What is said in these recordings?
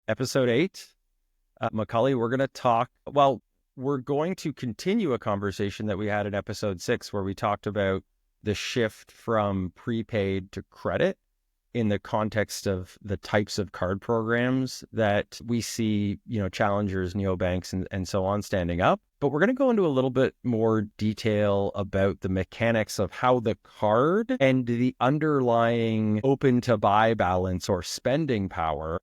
Episode 8. Macully, we're going to continue a conversation that we had in episode 6, where we talked about the shift from prepaid to credit in the context of the types of card programs that we see, challengers, neobanks, and so on standing up. But we're going to go into a little bit more detail about the mechanics of how the card and the underlying open to buy balance or spending power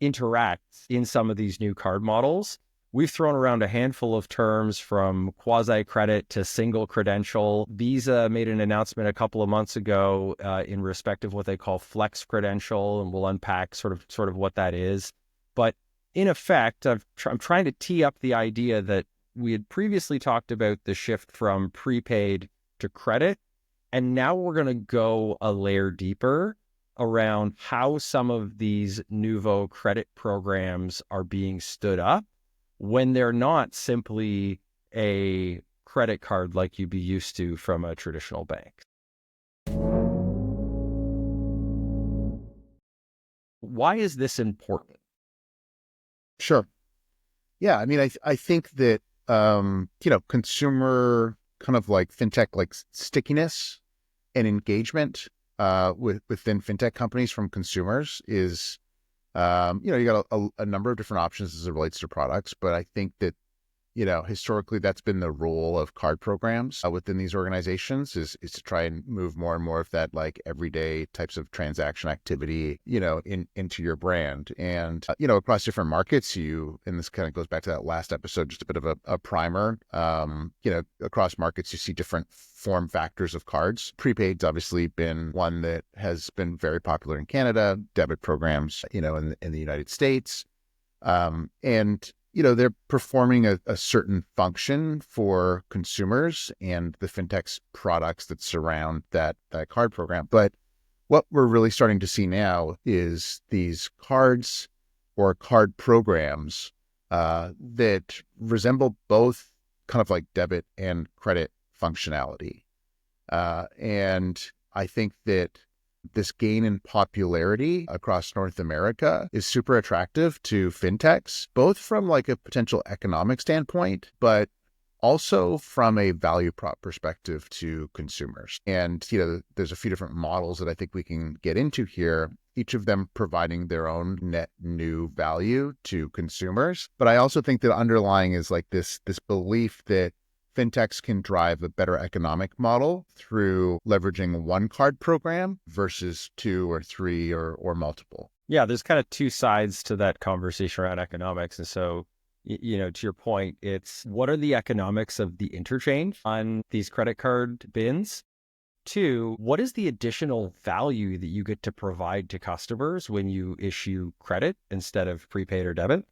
interacts in some of these new card models. We've thrown around a handful of terms from quasi-credit to single credential. Visa made an announcement a couple of months ago in respect of what they call flex credential, and we'll unpack sort of what that is. But in effect, I'm trying to tee up the idea that we had previously talked about the shift from prepaid to credit, and now we're going to go a layer deeper around how some of these nouveau credit programs are being stood up when they're not simply a credit card like you'd be used to from a traditional bank. Why is this important? Sure. Yeah. I mean, I think that, consumer kind of like fintech, like stickiness and engagement within fintech companies from consumers is, you got a number of different options as it relates to products, but I think that, historically that's been the role of card programs within these organizations is to try and move more and more of that like everyday types of transaction activity, into your brand. And, across different markets, and this kind of goes back to that last episode, just a bit of a primer, across markets, you see different form factors of cards. Prepaid's obviously been one that has been very popular in Canada, debit programs, in the United States. And they're performing a certain function for consumers and the fintech's products that surround that card program. But what we're really starting to see now is these cards or card programs that resemble both kind of like debit and credit functionality. And I think that this gain in popularity across North America is super attractive to fintechs, both from like a potential economic standpoint, but also from a value prop perspective to consumers. And, there's a few different models that I think we can get into here, each of them providing their own net new value to consumers. But I also think that underlying is like this belief that fintechs can drive a better economic model through leveraging one card program versus two or three or multiple. Yeah, there's kind of two sides to that conversation around economics. And so, to your point, it's what are the economics of the interchange on these credit card bins? Two, what is the additional value that you get to provide to customers when you issue credit instead of prepaid or debit?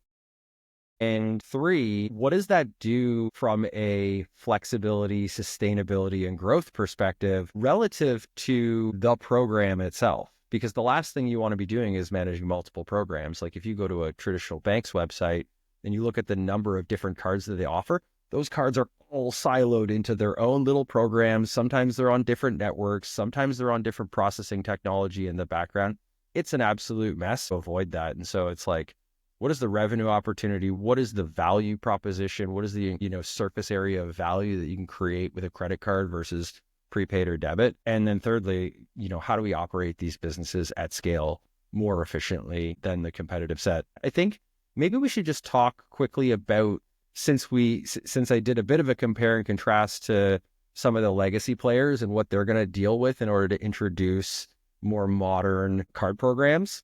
And three, what does that do from a flexibility, sustainability, and growth perspective relative to the program itself? Because the last thing you want to be doing is managing multiple programs. Like if you go to a traditional bank's website and you look at the number of different cards that they offer, those cards are all siloed into their own little programs. Sometimes they're on different networks. Sometimes they're on different processing technology in the background. It's an absolute mess to avoid that. And so it's like, what is the revenue opportunity? What is the value proposition? What is the, surface area of value that you can create with a credit card versus prepaid or debit? And then thirdly, how do we operate these businesses at scale more efficiently than the competitive set? I think maybe we should just talk quickly about, since I did a bit of a compare and contrast to some of the legacy players and what they're going to deal with in order to introduce more modern card programs.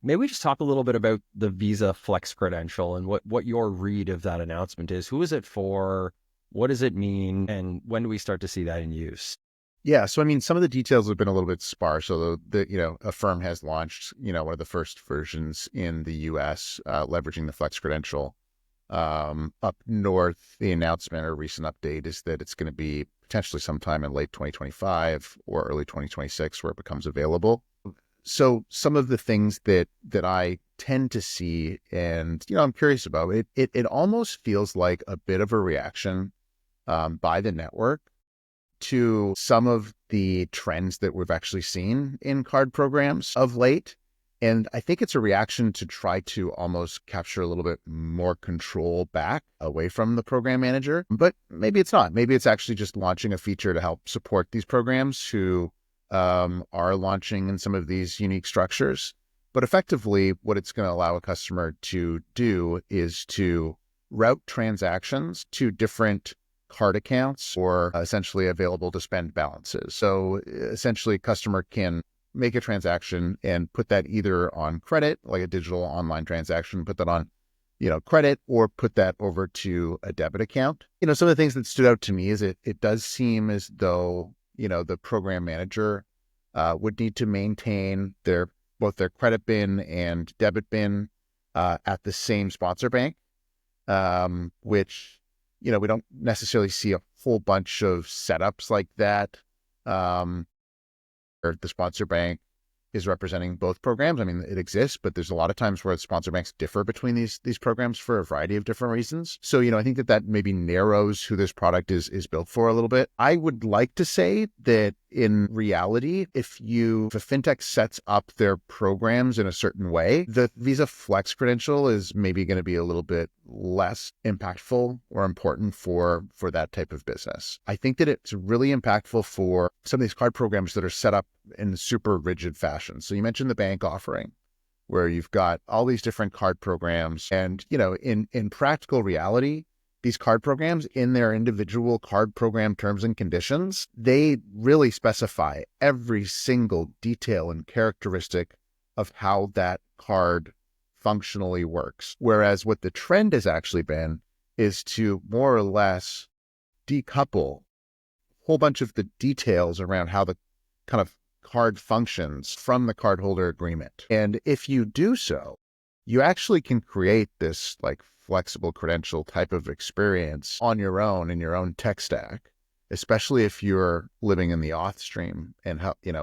Maybe we just talk a little bit about the Visa Flex credential and what your read of that announcement is. Who is it for? What does it mean? And when do we start to see that in use? Yeah. So, I mean, some of the details have been a little bit sparse. So a firm has launched, one of the first versions in the US, leveraging the Flex credential. Up north, the announcement or recent update is that it's going to be potentially sometime in late 2025 or early 2026 where it becomes available. So some of the things that I tend to see and, I'm curious about it almost feels like a bit of a reaction by the network to some of the trends that we've actually seen in card programs of late. And I think it's a reaction to try to almost capture a little bit more control back away from the program manager. But maybe it's not. Maybe it's actually just launching a feature to help support these programs who are launching in some of these unique structures. But effectively, what it's going to allow a customer to do is to route transactions to different card accounts or essentially available to spend balances. So essentially, a customer can make a transaction and put that either on credit, like a digital online transaction, put that on, credit, or put that over to a debit account. Some of the things that stood out to me is it does seem as though, the program manager would need to maintain both their credit bin and debit bin at the same sponsor bank, which, we don't necessarily see a whole bunch of setups like that. Or the sponsor bank is representing both programs. I mean, it exists, but there's a lot of times where the sponsor banks differ between these programs for a variety of different reasons. So, I think that maybe narrows who this product is built for a little bit. I would like to say that in reality, if a fintech sets up their programs in a certain way, the Visa Flex credential is maybe going to be a little bit less impactful or important for that type of business. I think that it's really impactful for some of these card programs that are set up in super rigid fashion. So you mentioned the bank offering, where you've got all these different card programs. And, in practical reality, these card programs, in their individual card program terms and conditions, they really specify every single detail and characteristic of how that card functionally works. Whereas what the trend has actually been is to more or less decouple a whole bunch of the details around how the kind of card functions from the cardholder agreement. And if you do so, you actually can create this like flexible credential type of experience on your own in your own tech stack, especially if you're living in the auth stream and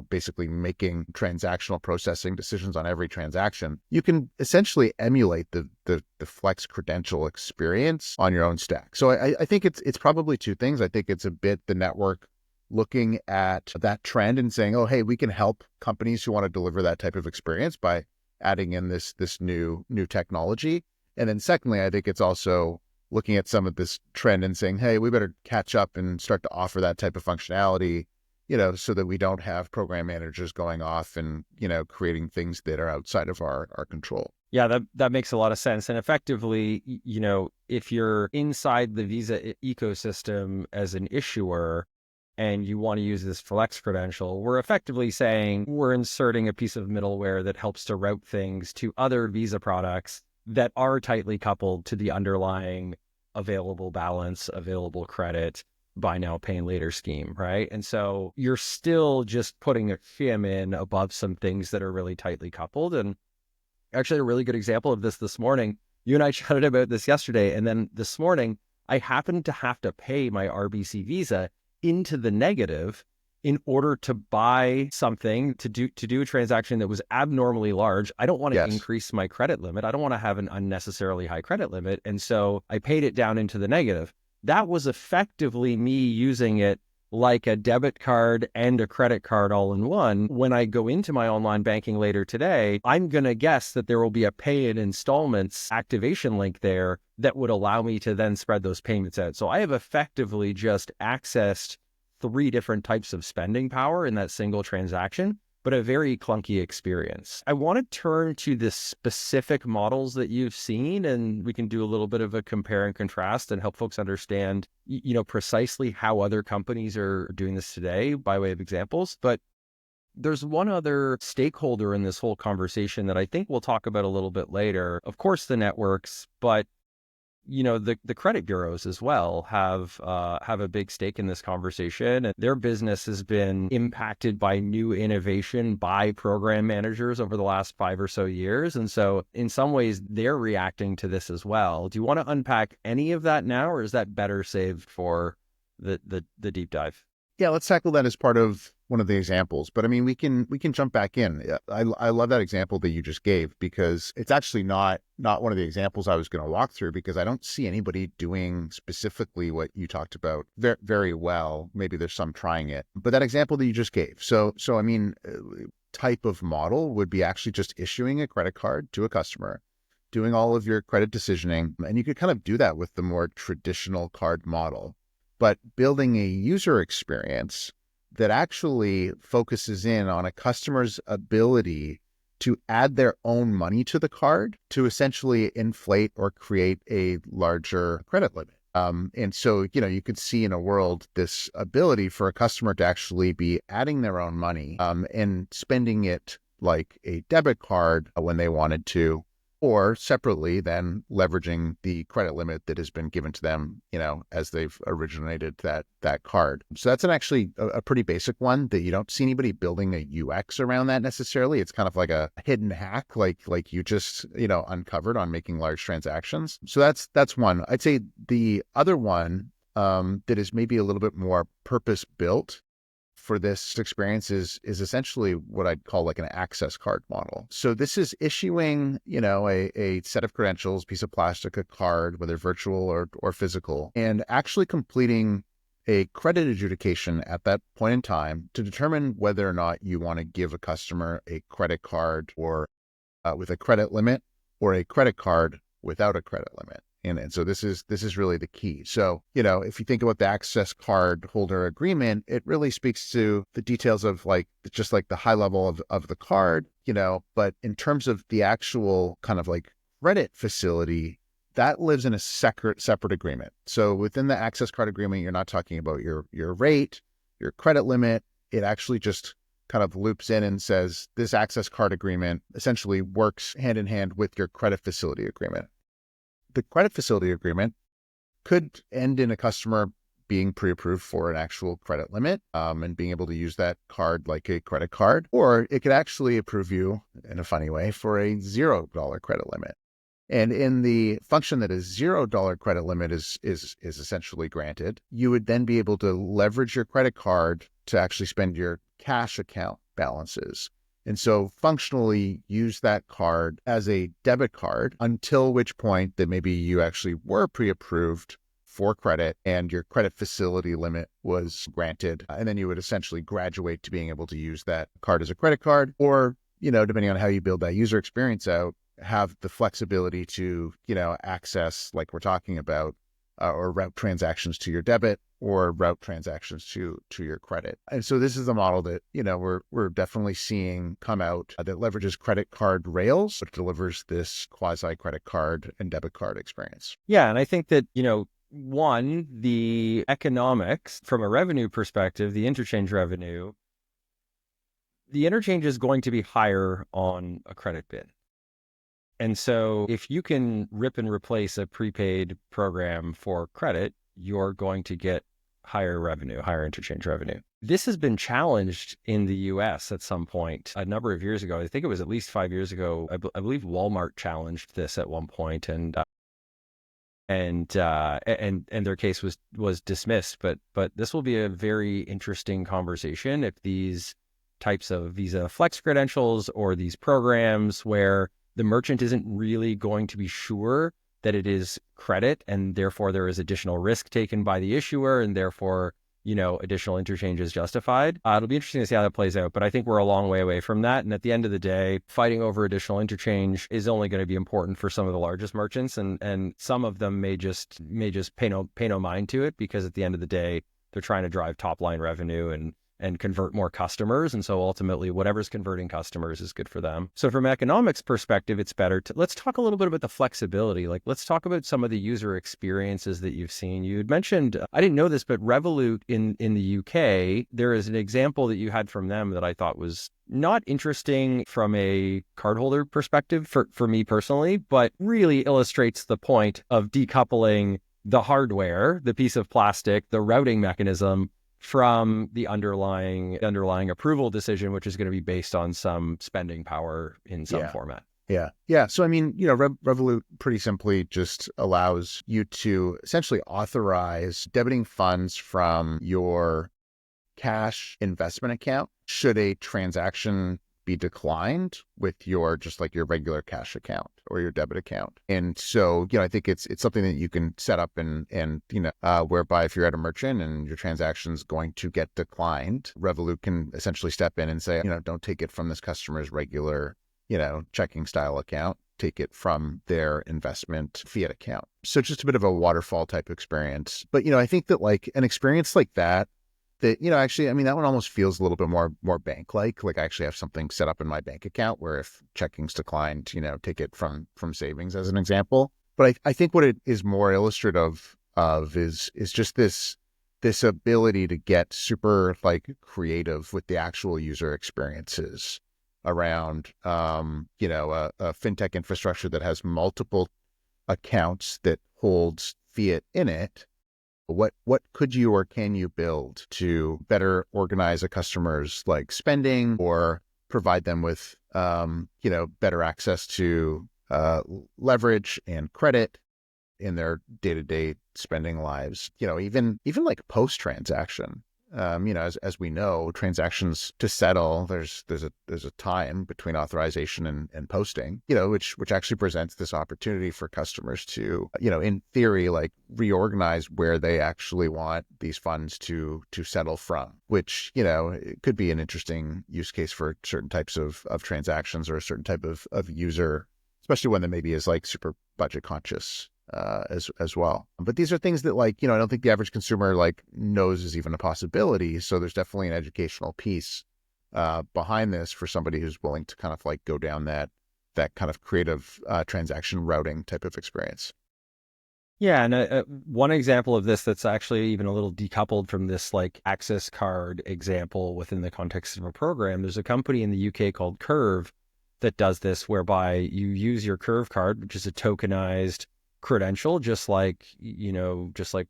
basically making transactional processing decisions on every transaction. You can essentially emulate the flex credential experience on your own stack. So I think it's probably two things. I think it's a bit the network looking at that trend and saying, oh, hey, we can help companies who want to deliver that type of experience by adding in this new technology. And then secondly, I think it's also looking at some of this trend and saying, hey, we better catch up and start to offer that type of functionality, so that we don't have program managers going off and, creating things that are outside of our control. Yeah, that makes a lot of sense. And effectively, if you're inside the Visa ecosystem as an issuer and you want to use this Flex credential, we're effectively saying we're inserting a piece of middleware that helps to route things to other Visa products that are tightly coupled to the underlying available balance, available credit, buy now, pay later scheme, right? And so you're still just putting a shim in above some things that are really tightly coupled. And actually a really good example of this morning, you and I chatted about this yesterday, and then this morning, I happened to have to pay my RBC Visa into the negative in order to buy something, to do a transaction that was abnormally large. I don't want to increase my credit limit. I don't want to have an unnecessarily high credit limit. And so I paid it down into the negative. That was effectively me using it like a debit card and a credit card all in one. When I go into my online banking later today, I'm going to guess that there will be a pay in installments activation link there that would allow me to then spread those payments out. So I have effectively just accessed 3 different types of spending power in that single transaction, but a very clunky experience. I want to turn to the specific models that you've seen, and we can do a little bit of a compare and contrast and help folks understand, precisely how other companies are doing this today by way of examples. But there's one other stakeholder in this whole conversation that I think we'll talk about a little bit later. Of course, the networks, but the credit bureaus as well have a big stake in this conversation, and their business has been impacted by new innovation by program managers over the last 5 or so years. And so in some ways, they're reacting to this as well. Do you want to unpack any of that now, or is that better saved for the deep dive? Yeah, let's tackle that as part of one of the examples. But I mean, we can jump back in. I love that example that you just gave, because it's actually not one of the examples I was going to walk through, because I don't see anybody doing specifically what you talked about very well. Maybe there's some trying it, but that example that you just gave. So I mean, type of model would be actually just issuing a credit card to a customer, doing all of your credit decisioning. And you could kind of do that with the more traditional card model, but building a user experience that actually focuses in on a customer's ability to add their own money to the card to essentially inflate or create a larger credit limit. And so, you could see in a world this ability for a customer to actually be adding their own money and spending it like a debit card when they wanted to, or separately then leveraging the credit limit that has been given to them, as they've originated that card. So that's actually a pretty basic one that you don't see anybody building a UX around that necessarily. It's kind of like a hidden hack, like you just, uncovered on making large transactions. So that's one. I'd say the other one that is maybe a little bit more purpose built for this experience is essentially what I'd call like an access card model. So this is issuing, a set of credentials, piece of plastic, a card, whether virtual or physical, and actually completing a credit adjudication at that point in time to determine whether or not you want to give a customer a credit card or with a credit limit or a credit card without a credit limit. And so this is really the key. So, if you think about the access card holder agreement, it really speaks to the details of just like the high level of the card, but in terms of the actual kind of like credit facility, that lives in a separate agreement. So within the access card agreement, you're not talking about your rate, your credit limit. It actually just kind of loops in and says this access card agreement essentially works hand in hand with your credit facility agreement. The credit facility agreement could end in a customer being pre-approved for an actual credit limit and being able to use that card like a credit card, or it could actually approve you in a funny way for a $0 credit limit. And in the function that a $0 credit limit is essentially granted, you would then be able to leverage your credit card to actually spend your cash account balances. And so functionally use that card as a debit card until which point that maybe you actually were pre-approved for credit and your credit facility limit was granted. And then you would essentially graduate to being able to use that card as a credit card, or, depending on how you build that user experience out, have the flexibility to, access, like we're talking about, or route transactions to your debit or route transactions to your credit. And so this is a model that, we're definitely seeing come out that leverages credit card rails, but delivers this quasi credit card and debit card experience. Yeah. And I think that, one, the economics from a revenue perspective, the interchange revenue, the interchange is going to be higher on a credit bin. And so if you can rip and replace a prepaid program for credit, you're going to get higher revenue, higher interchange revenue. This has been challenged in the US at some point a number of years ago. I think it was at least 5 years ago. I believe Walmart challenged this at one point, and their case was dismissed. But this will be a very interesting conversation if these types of Visa Flex credentials or these programs where the merchant isn't really going to be sure that it is credit, and therefore there is additional risk taken by the issuer, and therefore, additional interchange is justified. It'll be interesting to see how that plays out, but I think we're a long way away from that. And at the end of the day, fighting over additional interchange is only going to be important for some of the largest merchants, and some of them may just pay no mind to it, because at the end of the day, they're trying to drive top line revenue and convert more customers. And so ultimately, whatever's converting customers is good for them. So from an economics perspective, it's better to, let's talk a little bit about the flexibility. Let's talk about some of the user experiences that you've seen. You had mentioned, I didn't know this, but Revolut in the UK, there is an example that you had from them that I thought was not interesting from a cardholder perspective for me personally, but really illustrates the point of decoupling the hardware, the piece of plastic, the routing mechanism, from the underlying approval decision, which is going to be based on some spending power in some format. Yeah. So, I mean, Revolut pretty simply just allows you to essentially authorize debiting funds from your cash investment account should a transaction be declined with your just like your regular cash account or your debit account. And so, I think it's something that you can set up and whereby if you're at a merchant and your transaction's going to get declined, Revolut can essentially step in and say, don't take it from this customer's regular, checking style account, take it from their investment fiat account. So just a bit of a waterfall type experience. But, I think that like an experience like that, actually, that one almost feels a little bit more bank-like. Like I actually have something set up in my bank account where if checking's declined, take it from savings as an example. But I think what it is more illustrative of is just this ability to get super like creative with the actual user experiences around, a fintech infrastructure that has multiple accounts that holds fiat in it. What could you or can you build to better organize a customer's like spending or provide them with, better access to leverage and credit in their day-to-day spending lives, even like post-transaction. As we know, transactions to settle, there's a time between authorization and posting, which actually presents this opportunity for customers to, in theory, like reorganize where they actually want these funds to settle from, which, it could be an interesting use case for certain types of transactions or a certain type of user, especially one that maybe is like super budget conscious. As well. But these are things that like, I don't think the average consumer like knows is even a possibility. So there's definitely an educational piece behind this for somebody who's willing to kind of like go down that kind of creative transaction routing type of experience. Yeah, and one example of this that's actually even a little decoupled from this like access card example within the context of a program, there's a company in the UK called Curve that does this, whereby you use your Curve card, which is a tokenized credential, just like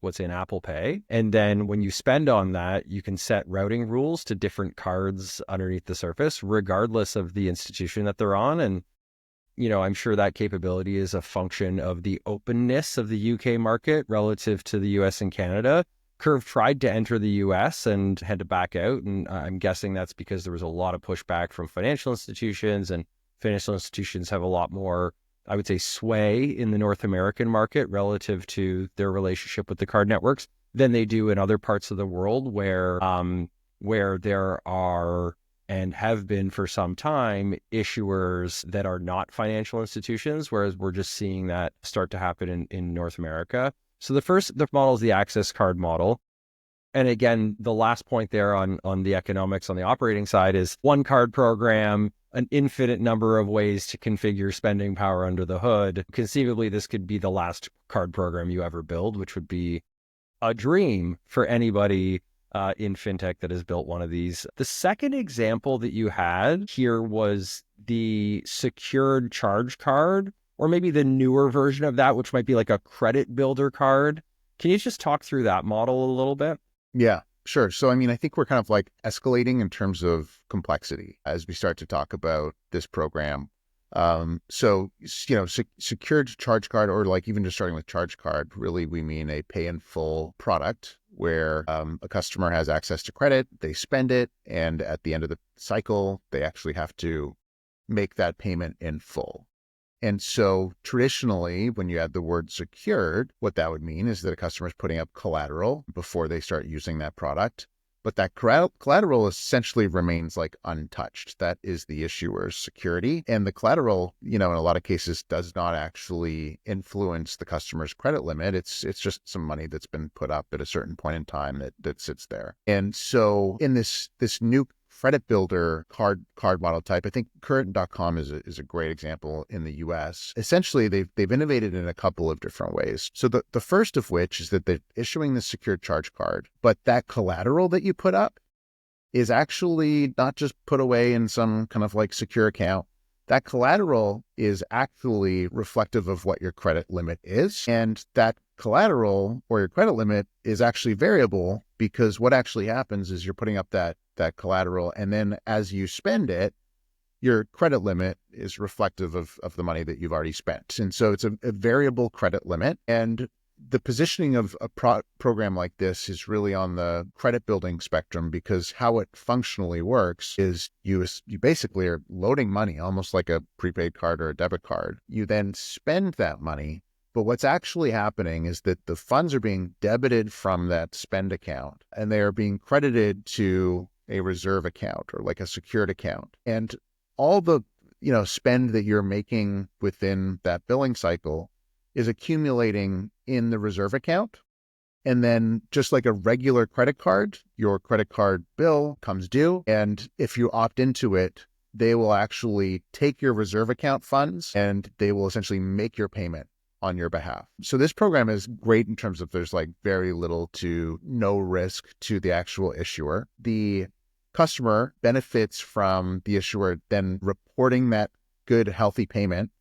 what's in Apple Pay. And then when you spend on that, you can set routing rules to different cards underneath the surface, regardless of the institution that they're on. And, I'm sure that capability is a function of the openness of the UK market relative to the US and Canada. Curve tried to enter the US and had to back out. And I'm guessing that's because there was a lot of pushback from financial institutions, and financial institutions have a lot more, I would say, sway in the North American market relative to their relationship with the card networks than they do in other parts of the world where there are and have been for some time issuers that are not financial institutions, whereas we're just seeing that start to happen in North America. So the model is the access card model. And again, the last point there on the economics on the operating side is one card program, an infinite number of ways to configure spending power under the hood. Conceivably, this could be the last card program you ever build, which would be a dream for anybody in fintech that has built one of these. The second example that you had here was the secured charge card, or maybe the newer version of that, which might be like a credit builder card. Can you just talk through that model a little bit? Yeah, sure. So, I think we're kind of like escalating in terms of complexity as we start to talk about this program. Secured charge card, or like even just starting with charge card, really we mean a pay in full product where a customer has access to credit, they spend it, and at the end of the cycle, they actually have to make that payment in full. And so traditionally, when you add the word secured, what that would mean is that a customer is putting up collateral before they start using that product. But that collateral essentially remains like untouched. That is the issuer's security. And the collateral, in a lot of cases, does not actually influence the customer's credit limit. It's just some money that's been put up at a certain point in time that sits there. And so in this new credit builder card model type, I think Current.com is a great example in the US. Essentially, they've innovated in a couple of different ways. So the first of which is that they're issuing the secured charge card, but that collateral that you put up is actually not just put away in some kind of like secure account. That collateral is actually reflective of what your credit limit is. And that collateral or your credit limit is actually variable, because what actually happens is you're putting up that collateral, and then as you spend it, your credit limit is reflective of the money that you've already spent. And so it's a variable credit limit. And the positioning of a program like this is really on the credit building spectrum, because how it functionally works is you basically are loading money, almost like a prepaid card or a debit card. You then spend that money, but what's actually happening is that the funds are being debited from that spend account and they are being credited to a reserve account or like a secured account. And all the spend that you're making within that billing cycle is accumulating in the reserve account. And then just like a regular credit card, your credit card bill comes due. And if you opt into it, they will actually take your reserve account funds and they will essentially make your payment on your behalf. So this program is great in terms of there's like very little to no risk to the actual issuer. The customer benefits from the issuer then reporting that good, healthy payment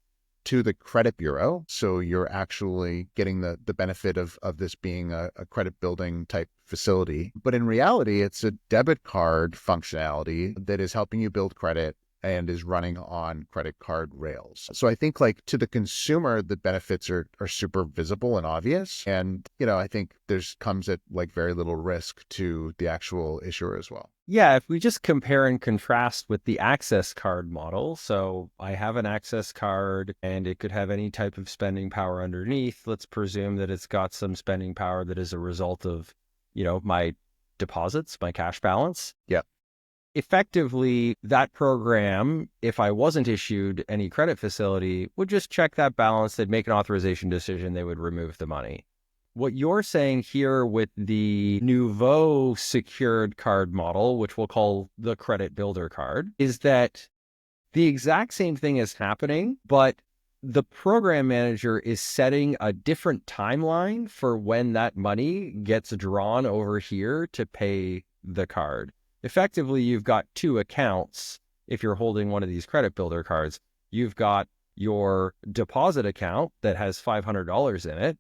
to the credit bureau. So you're actually getting the benefit of this being a credit building type facility. But in reality, it's a debit card functionality that is helping you build credit and is running on credit card rails. So I think like to the consumer, the benefits are super visible and obvious. And, I think comes at like very little risk to the actual issuer as well. Yeah, if we just compare and contrast with the access card model, so I have an access card and it could have any type of spending power underneath. Let's presume that it's got some spending power that is a result of, my deposits, my cash balance. Yeah. Effectively, that program, if I wasn't issued any credit facility, would just check that balance. They'd make an authorization decision. They would remove the money. What you're saying here with the Nouveau secured card model, which we'll call the credit builder card, is that the exact same thing is happening, but the program manager is setting a different timeline for when that money gets drawn over here to pay the card. Effectively, you've got two accounts. If you're holding one of these credit builder cards, you've got your deposit account that has $500 in it,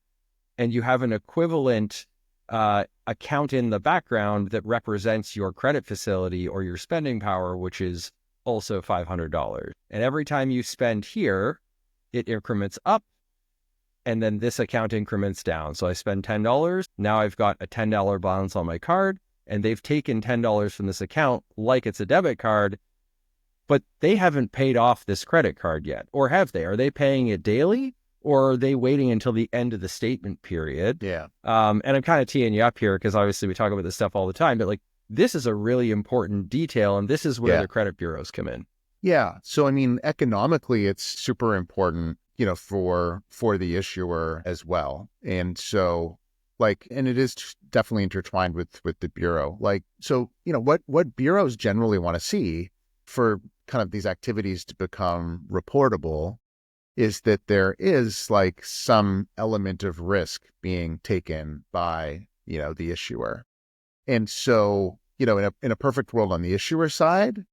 and you have an equivalent account in the background that represents your credit facility or your spending power, which is also $500. And every time you spend here, it increments up, and then this account increments down. So I spend $10. Now I've got a $10 balance on my card, and they've taken $10 from this account like it's a debit card, but they haven't paid off this credit card yet. Or have they? Are they paying it daily? Or are they waiting until the end of the statement period? Yeah. And I'm kind of teeing you up here because obviously we talk about this stuff all the time, but like this is a really important detail, and this is where the credit bureaus come in. Yeah. So, I mean, economically, it's super important, for the issuer as well. And so and it is definitely intertwined with the bureau. So, what bureaus generally want to see for kind of these activities to become reportable is that there is like some element of risk being taken by, the issuer. And so, in a perfect world on the issuer side,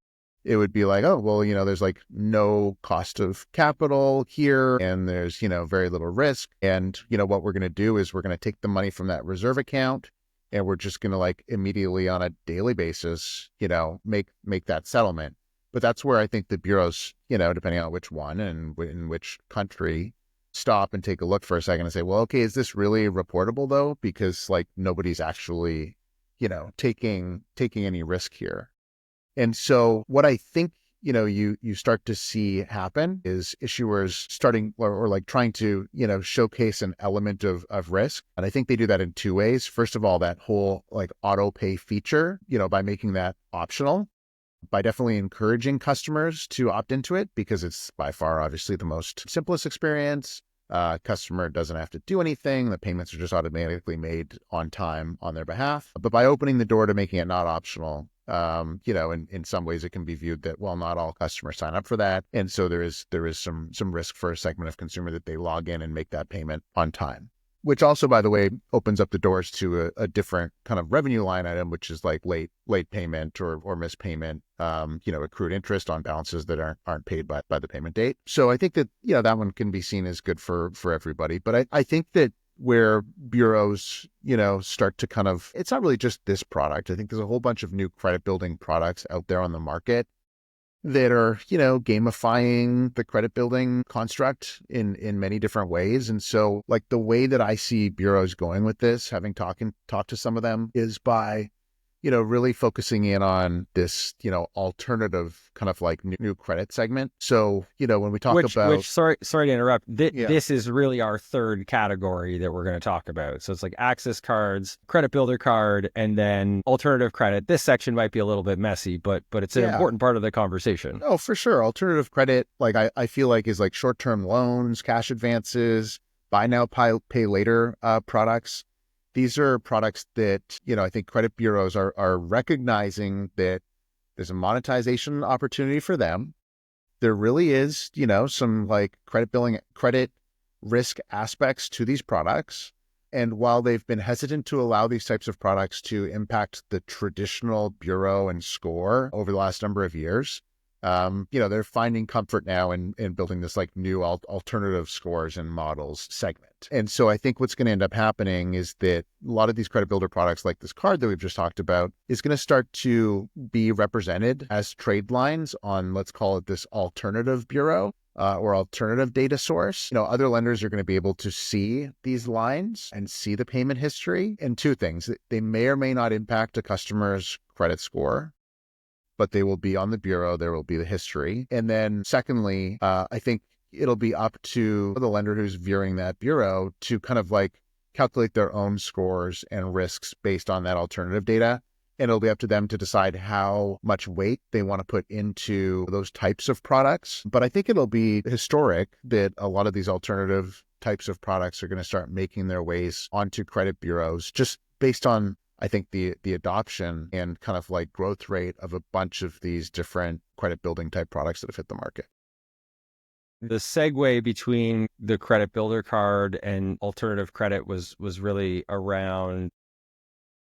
it would be like, oh, well, there's like no cost of capital here and there's, very little risk. And, what we're going to do is we're going to take the money from that reserve account and we're just going to like immediately on a daily basis, make that settlement. But that's where I think the bureaus, depending on which one and in which country, stop and take a look for a second and say, well, okay, is this really reportable though? Because like nobody's actually, taking any risk here. And so what I think, you start to see happen is issuers starting or like trying to, showcase an element of risk. And I think they do that in two ways. First of all, that whole like auto pay feature, by making that optional, by definitely encouraging customers to opt into it because it's by far obviously the most simplest experience. Customer doesn't have to do anything. The payments are just automatically made on time on their behalf. But by opening the door to making it not optional, in some ways it can be viewed that, well, not all customers sign up for that. And so there is some risk for a segment of consumer that they log in and make that payment on time, which also, by the way, opens up the doors to a different kind of revenue line item, which is like late payment or missed payment, accrued interest on balances that aren't paid by the payment date. So I think that, that one can be seen as good for everybody. But I think that where bureaus, start to kind of, it's not really just this product. I think there's a whole bunch of new credit building products out there on the market that are, gamifying the credit building construct in many different ways. And so like the way that I see bureaus going with this, having talked to some of them, is by really focusing in on this, alternative kind of like new credit segment. So, when we talk about, Sorry to interrupt. yeah, This is really our third category that we're going to talk about. So it's like access cards, credit builder card, and then alternative credit. This section might be a little bit messy, but it's an yeah, important part of the conversation. oh, for sure. Alternative credit, like I feel like is like short-term loans, cash advances, buy now, pay later products. These are products that, I think credit bureaus are recognizing that there's a monetization opportunity for them. There really is, some like credit risk aspects to these products. And while they've been hesitant to allow these types of products to impact the traditional bureau and score over the last number of years, they're finding comfort now in building this like new alternative scores and models segment. And so I think what's going to end up happening is that a lot of these credit builder products like this card that we've just talked about is going to start to be represented as trade lines on, let's call it this alternative bureau. Or alternative data source. Other lenders are going to be able to see these lines and see the payment history. And two things, they may or may not impact a customer's credit score, but they will be on the bureau. There will be the history. And then secondly, I think it'll be up to the lender who's viewing that bureau to kind of like calculate their own scores and risks based on that alternative data. And it'll be up to them to decide how much weight they want to put into those types of products. But I think it'll be historic that a lot of these alternative types of products are going to start making their ways onto credit bureaus just based on, I think, the adoption and kind of like growth rate of a bunch of these different credit building type products that have hit the market. The segue between the credit builder card and alternative credit was really around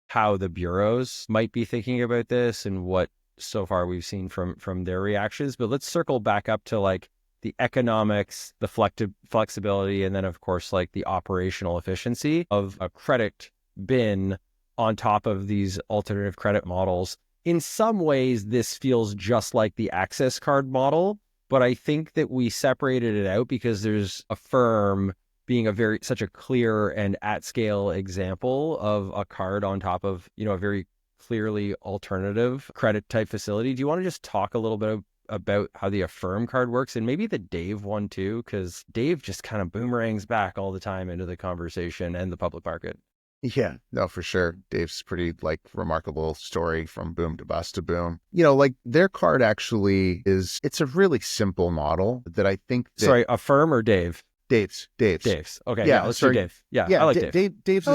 how the bureaus might be thinking about this and what so far we've seen from their reactions. But let's circle back up to like the economics, the flexibility, and then of course like the operational efficiency of a credit bin on top of these alternative credit models. In some ways, this feels just like the access card model, but I think that we separated it out because there's Affirm being such a clear and at scale example of a card on top of, a very clearly alternative credit type facility. Do you want to just talk a little bit about how the Affirm card works and maybe the Dave one too? Because Dave just kind of boomerangs back all the time into the conversation and the public market. Yeah, no, for sure. Dave's pretty like remarkable story from boom to bust to boom. Like their card actually it's a really simple model that I think that, Sorry, Affirm or Dave? Dave's. Okay, yeah, let's do Dave. Yeah, I like Dave. Dave's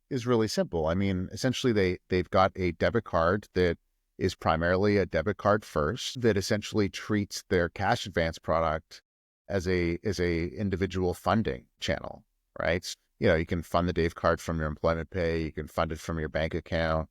is really simple. I mean, essentially they've got a debit card that is primarily a debit card first that essentially treats their cash advance product as a individual funding channel, right? You can fund the Dave card from your employment pay, you can fund it from your bank account,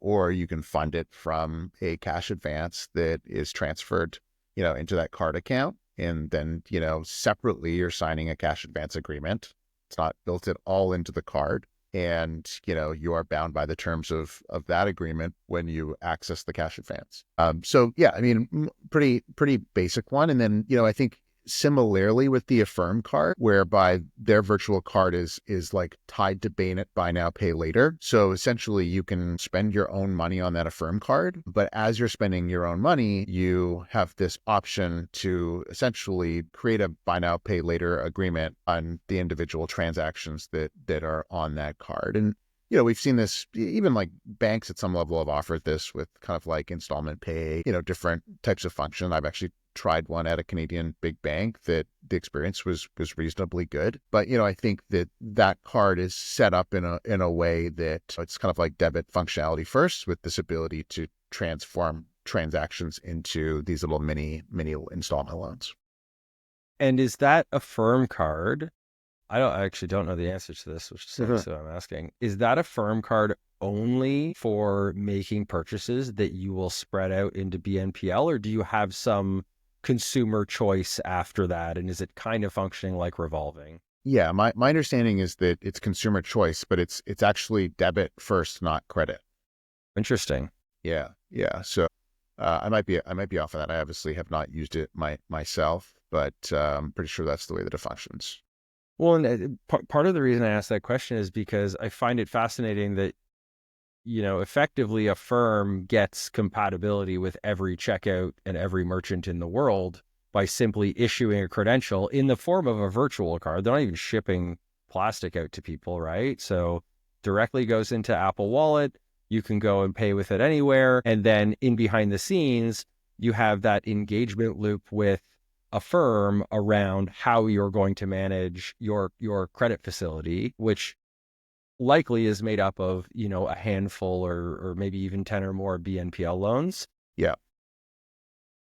or you can fund it from a cash advance that is transferred, into that card account. And then, separately, you're signing a cash advance agreement. It's not built at all into the card. And, you are bound by the terms of that agreement when you access the cash advance. So, yeah, I mean, pretty basic one. And then, I think similarly with the Affirm card, whereby their virtual card is like tied to buy now, pay later. So essentially you can spend your own money on that Affirm card, but as you're spending your own money, you have this option to essentially create a buy now, pay later agreement on the individual transactions that are on that card. And we've seen this, even like banks at some level have offered this with kind of like installment pay, different types of function. I've actually tried one at a Canadian big bank that the experience was reasonably good. But, I think that card is set up in a way that it's kind of like debit functionality first with this ability to transform transactions into these little mini installment loans. And is that Affirm card? I actually don't know the answer to this, which is so I'm asking. Is that Affirm card only for making purchases that you will spread out into BNPL, or do you have some consumer choice after that? And is it kind of functioning like revolving? Yeah, my understanding is that it's consumer choice, but it's actually debit first, not credit. Interesting. Yeah. So I might be off of that. I obviously have not used it myself, but I'm pretty sure that's the way that it functions. Well, and part of the reason I asked that question is because I find it fascinating that, effectively a firm gets compatibility with every checkout and every merchant in the world by simply issuing a credential in the form of a virtual card. They're not even shipping plastic out to people, right? So directly goes into Apple Wallet. You can go and pay with it anywhere. And then in behind the scenes, you have that engagement loop with a firm around how you're going to manage your credit facility, which likely is made up of, a handful or maybe even 10 or more BNPL loans. Yeah.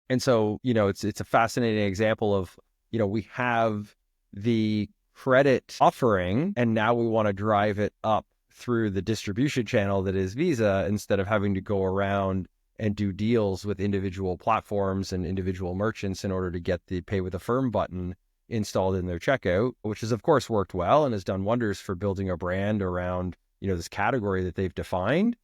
And so, it's a fascinating example of, we have the credit offering and now we want to drive it up through the distribution channel that is Visa instead of having to go around and do deals with individual platforms and individual merchants in order to get the pay with a firm button installed in their checkout, which has of course worked well and has done wonders for building a brand around, this category that they've defined.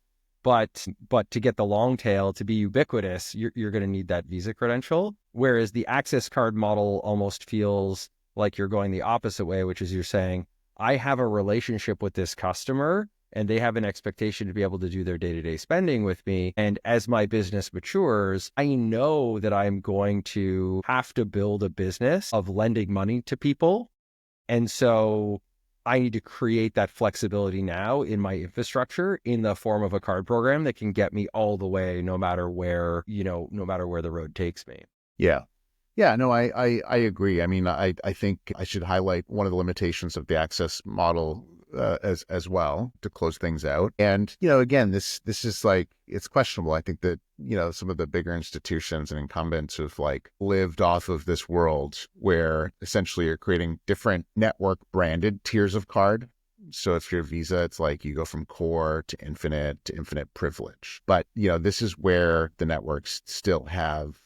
But to get the long tail to be ubiquitous, you're going to need that Visa credential. Whereas the access card model almost feels like you're going the opposite way, which is you're saying, I have a relationship with this customer and they have an expectation to be able to do their day-to-day spending with me. And as my business matures, I know that I'm going to have to build a business of lending money to people. And so I need to create that flexibility now in my infrastructure in the form of a card program that can get me all the way, no matter where the road takes me. Yeah. Yeah, no, I agree. I mean, I think I should highlight one of the limitations of the access model as well to close things out. And, again, this is like, it's questionable. I think that, some of the bigger institutions and incumbents have like lived off of this world where essentially you're creating different network branded tiers of card. So if you're Visa, it's like you go from core to infinite privilege. But, this is where the networks still have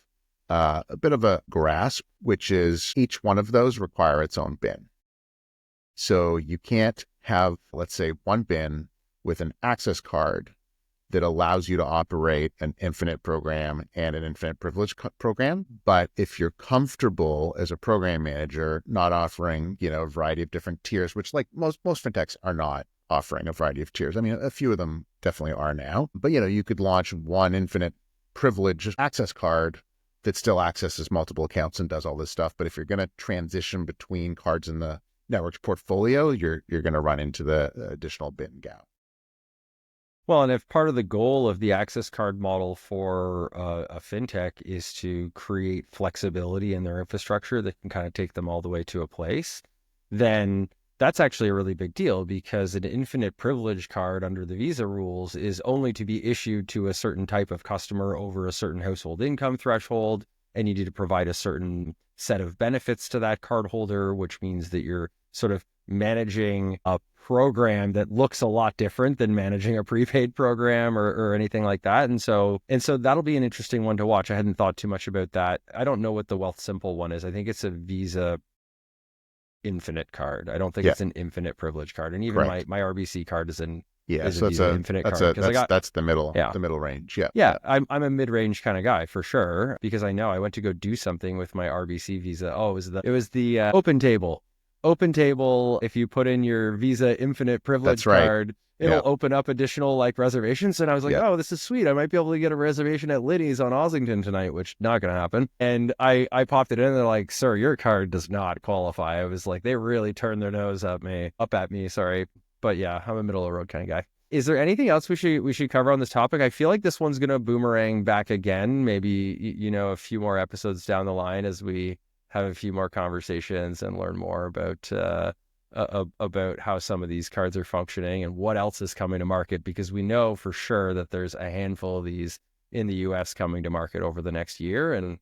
a bit of a grasp, which is each one of those require its own bin. So you can't have, let's say, one bin with an access card that allows you to operate an infinite program and an infinite privilege program. But if you're comfortable as a program manager, not offering, a variety of different tiers, which like most fintechs are not offering a variety of tiers. I mean, a few of them definitely are now, but you could launch one infinite privilege access card that still accesses multiple accounts and does all this stuff. But if you're going to transition between cards in the network's portfolio, you're going to run into the additional bin gap. Well, and if part of the goal of the access card model for a fintech is to create flexibility in their infrastructure that can kind of take them all the way to a place, then that's actually a really big deal, because an infinite privilege card under the Visa rules is only to be issued to a certain type of customer over a certain household income threshold. And you need to provide a certain set of benefits to that cardholder, which means that you're sort of managing a program that looks a lot different than managing a prepaid program or anything like that. And so that'll be an interesting one to watch. I hadn't thought too much about that. I don't know what the Wealth Simple one is. I think it's a Visa infinite card. I don't think it's an infinite privilege card. And even my RBC card is a Visa infinite card. That's the middle range. Yeah. Yeah. I'm a mid-range kind of guy for sure, because I know I went to go do something with my RBC Visa. Oh, it was the Open Table. Open Table, if you put in your Visa infinite privilege card, it'll open up additional like reservations. And I was like, oh, this is sweet. I might be able to get a reservation at Liddy's on Ossington tonight, which not going to happen. And I popped it in and they're like, sir, your card does not qualify. I was like, they really turned their nose up at me. Sorry. But yeah, I'm a middle of the road kind of guy. Is there anything else we should cover on this topic? I feel like this one's going to boomerang back again, maybe, a few more episodes down the line as we have a few more conversations and learn more about how some of these cards are functioning and what else is coming to market, because we know for sure that there's a handful of these in the US coming to market over the next year. And,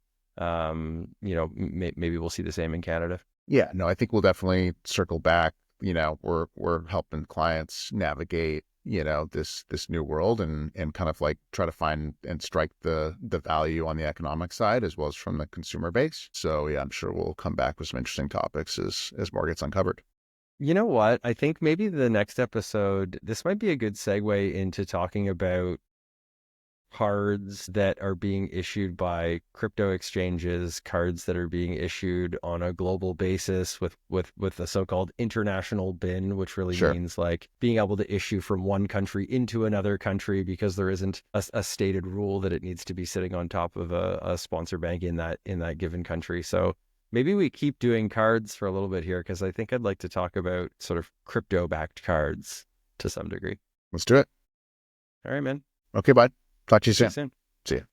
maybe we'll see the same in Canada. Yeah, no, I think we'll definitely circle back. We're helping clients navigate, this new world and kind of like try to find and strike the value on the economic side as well as from the consumer base. So yeah, I'm sure we'll come back with some interesting topics as more gets uncovered. You know what? I think maybe the next episode, this might be a good segue into talking about cards that are being issued by crypto exchanges, cards that are being issued on a global basis with the so-called international bin, which really Sure. means like being able to issue from one country into another country because there isn't a stated rule that it needs to be sitting on top of a sponsor bank in that given country. So maybe we keep doing cards for a little bit here, because I think I'd like to talk about sort of crypto-backed cards to some degree. Let's do it. All right, man. Okay, bud. Talk to you See you soon. soon. See you.